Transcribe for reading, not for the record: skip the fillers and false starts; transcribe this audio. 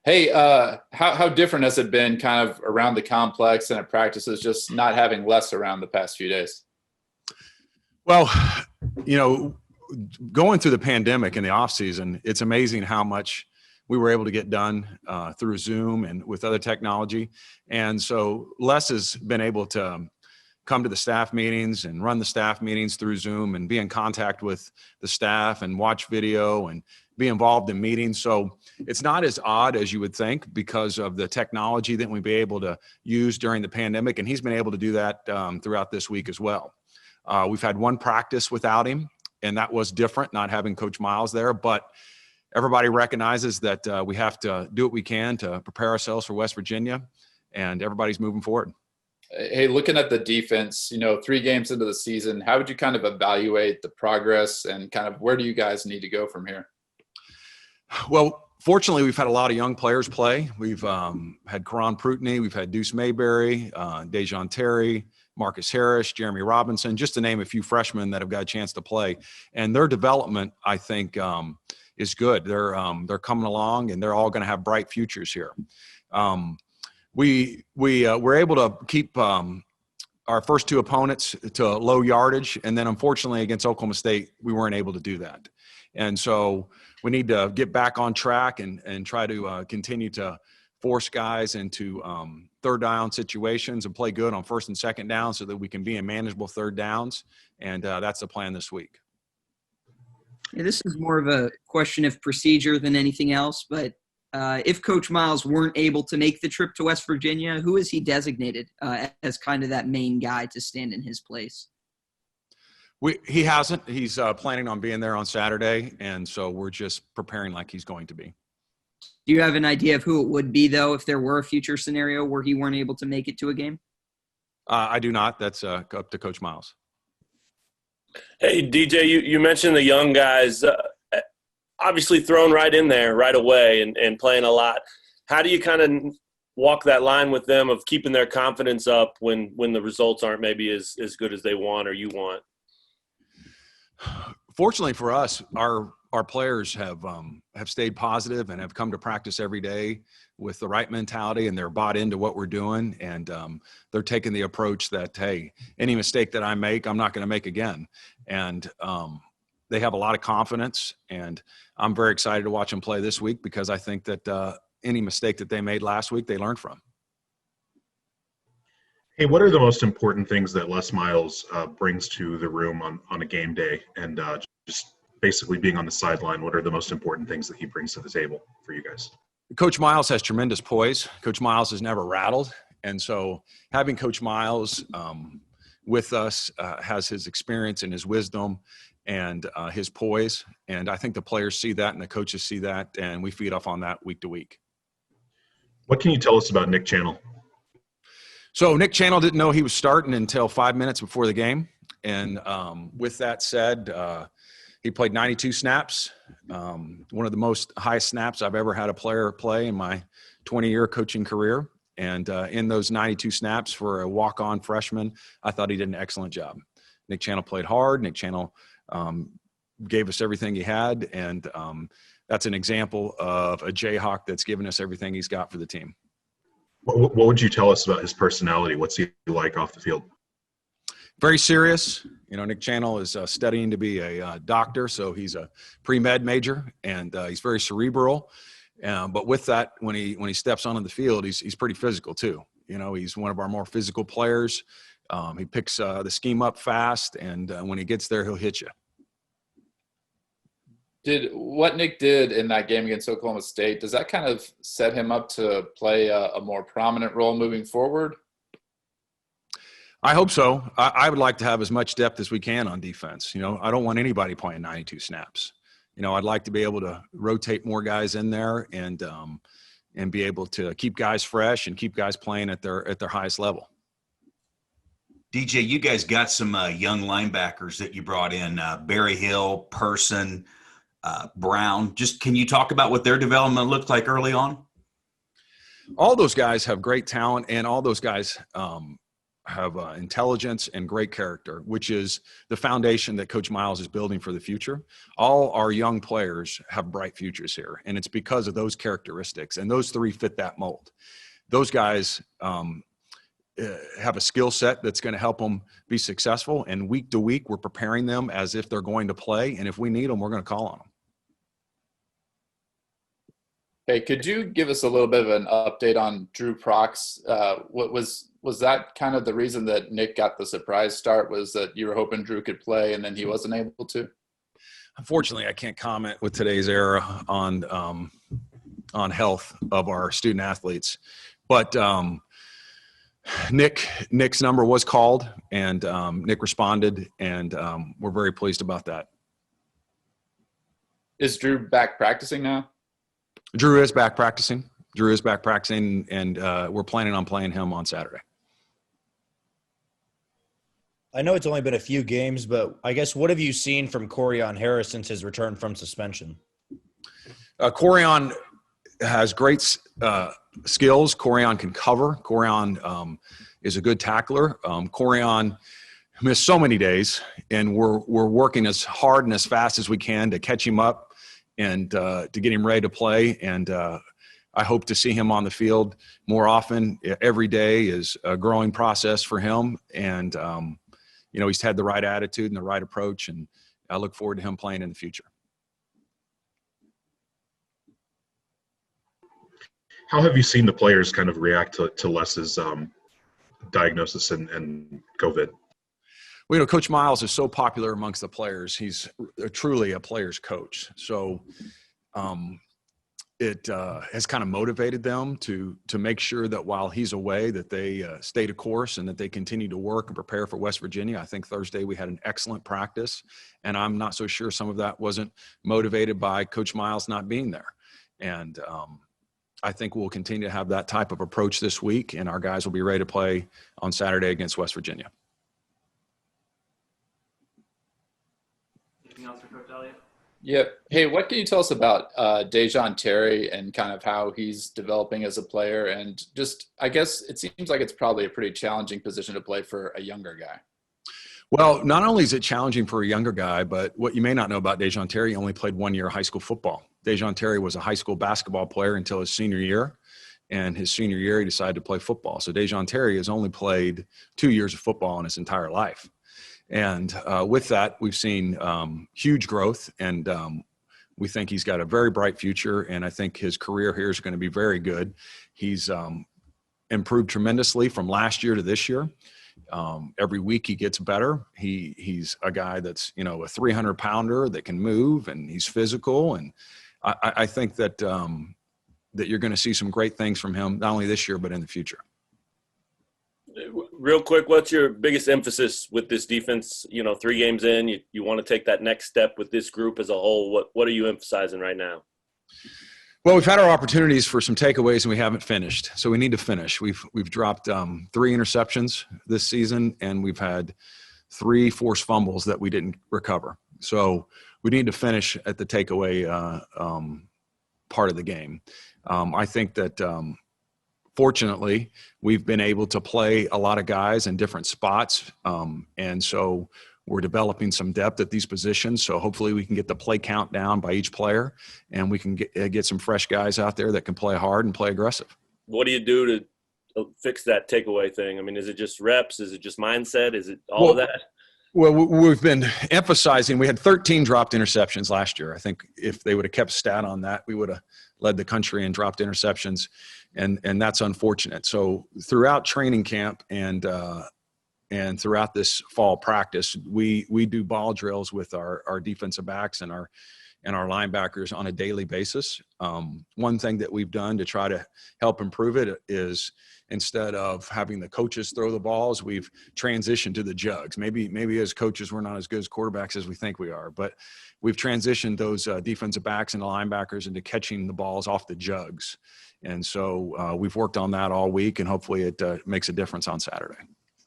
Hey, how different has it been kind of around the complex and at practices, just not having less around the past few days? Well, you know, going through the pandemic in the off season, it's amazing how much we were able to get done through Zoom and with other technology. And so Les has been able to come to the staff meetings and run the staff meetings through Zoom and be in contact with the staff and watch video and be involved in meetings. So it's not as odd as you would think because of the technology that we've been able to use during the pandemic. And he's been able to do that throughout this week as well. We've had one practice without him, and that was different, not having Coach Miles there. But everybody recognizes that we have to do what we can to prepare ourselves for West Virginia, and everybody's moving forward. Hey, looking at the defense, 3 games into the season, how would you kind of evaluate the progress and kind of where do you guys need to go from here? Well, fortunately, we've had a lot of young players play. We've had Karan Prutney, we've had Deuce Mayberry, Dejon Terry, Marcus Harris, Jeremy Robinson, just to name a few freshmen that have got a chance to play. And their development, I think, is good. They're coming along, and they're all going to have bright futures here. We were able to keep our first 2 opponents to low yardage, and then unfortunately against Oklahoma State, we weren't able to do that. And so we need to get back on track and try to continue to force guys into third down situations and play good on first and second down so that we can be in manageable third downs. And that's the plan this week. Yeah, this is more of a question of procedure than anything else, but if Coach Miles weren't able to make the trip to West Virginia, who is he designated as kind of that main guy to stand in his place? He hasn't. He's planning on being there on Saturday, and so we're just preparing like he's going to be. Do you have an idea of who it would be, though, if there were a future scenario where he weren't able to make it to a game? I do not. That's up to Coach Miles. Hey, DJ, you mentioned the young guys, obviously thrown right in there right away and playing a lot. How do you kind of walk that line with them of keeping their confidence up when the results aren't maybe as good as they want or you want? Fortunately for us, our players have stayed positive and have come to practice every day with the right mentality, and they're bought into what we're doing. And they're taking the approach that, hey, any mistake that I make, I'm not going to make again. And they have a lot of confidence, and I'm very excited to watch them play this week because I think that any mistake that they made last week, they learned from. Hey, what are the most important things that Les Miles brings to the room on a game day? And just basically being on the sideline, what are the most important things that he brings to the table for you guys? Coach Miles has tremendous poise. Coach Miles has never rattled. And so having Coach Miles with us has his experience and his wisdom and his poise. And I think the players see that and the coaches see that, and we feed off on that week to week. What can you tell us about Nick Channel? So Nick Channel didn't know he was starting until 5 minutes before the game. And with that said, he played 92 snaps, one of the most highest snaps I've ever had a player play in my 20-year coaching career. And in those 92 snaps for a walk-on freshman, I thought he did an excellent job. Nick Channel played hard. Nick Channel gave us everything he had. And that's an example of a Jayhawk that's given us everything he's got for the team. What would you tell us about his personality? What's he like off the field? Very serious. Nick Channel is studying to be a doctor, so he's a pre-med major, and he's very cerebral. But with that, when he steps onto the field, he's pretty physical too. He's one of our more physical players. He picks the scheme up fast, and when he gets there, he'll hit you. Did what Nick did in that game against Oklahoma State, does that kind of set him up to play a more prominent role moving forward? I hope so. I would like to have as much depth as we can on defense. I don't want anybody playing 92 snaps. I'd like to be able to rotate more guys in there and be able to keep guys fresh and keep guys playing at their highest level. DJ, you guys got some young linebackers that you brought in, Barry Hill, Person, Brown. Just can you talk about what their development looked like early on? All those guys have great talent, and all those guys intelligence and great character, which is the foundation that Coach Miles is building for the future. All our young players have bright futures here, and it's because of those characteristics, and those three fit that mold. Those guys have a skill set that's going to help them be successful, and week to week we're preparing them as if they're going to play, and if we need them, we're going to call on them. Hey, could you give us a little bit of an update on Drew Prox? What was that kind of the reason that Nick got the surprise start, was that you were hoping Drew could play and then he wasn't able to? Unfortunately, I can't comment with today's era on health of our student athletes, but Nick's number was called, and Nick responded, and we're very pleased about that. Is Drew back practicing now? Drew is back practicing, and we're planning on playing him on Saturday. I know it's only been a few games, but I guess what have you seen from Corian Harris since his return from suspension? Corian has great skills. Corian can cover. Corian is a good tackler. Corian missed so many days, and we're working as hard and as fast as we can to catch him up and to get him ready to play. And I hope to see him on the field more often. Every day is a growing process for him, and he's had the right attitude and the right approach, and I look forward to him playing in the future. How have you seen the players kind of react to Les's diagnosis and COVID? Well, Coach Miles is so popular amongst the players. He's truly a player's coach. So it has kind of motivated them to make sure that while he's away, that they stay the course and that they continue to work and prepare for West Virginia. I think Thursday we had an excellent practice, and I'm not so sure some of that wasn't motivated by Coach Miles not being there. And I think we'll continue to have that type of approach this week, and our guys will be ready to play on Saturday against West Virginia. Anything else for Coach Eliot? Yep. Hey, what can you tell us about Dejon Terry and kind of how he's developing as a player? And just, I guess it seems like it's probably a pretty challenging position to play for a younger guy. Well, not only is it challenging for a younger guy, but what you may not know about Dejon Terry, he only played 1 year of high school football. Dejon Terry was a high school basketball player until his senior year, and his senior year he decided to play football. So Dejon Terry has only played 2 years of football in his entire life. And with that, we've seen huge growth, and we think he's got a very bright future, and I think his career here is going to be very good. He's improved tremendously from last year to this year. Every week he gets better. He's a guy that's, a 300-pounder that can move, and he's physical. And I think that that you're going to see some great things from him, not only this year, but in the future. Real quick, what's your biggest emphasis with this defense? 3 games in, you want to take that next step with this group as a whole. What are you emphasizing right now? Well, we've had our opportunities for some takeaways, and we haven't finished. So we need to finish. We've dropped 3 interceptions this season, and we've had 3 forced fumbles that we didn't recover. So we need to finish at the takeaway part of the game. I think that fortunately we've been able to play a lot of guys in different spots, and so we're developing some depth at these positions, so hopefully we can get the play count down by each player, and we can get some fresh guys out there that can play hard and play aggressive. What do you do to fix that takeaway thing? I mean, is it just reps? Is it just mindset? Is it all of that? Well, we've been emphasizing – we had 13 dropped interceptions last year. I think if they would have kept stat on that, we would have led the country in dropped interceptions, and that's unfortunate. So throughout training camp and throughout this fall practice, we do ball drills with our defensive backs and our linebackers on a daily basis. One thing that we've done to try to help improve it is instead of having the coaches throw the balls, we've transitioned to the jugs. Maybe as coaches, we're not as good as quarterbacks as we think we are, but we've transitioned those defensive backs and the linebackers into catching the balls off the jugs. And so we've worked on that all week, and hopefully it makes a difference on Saturday.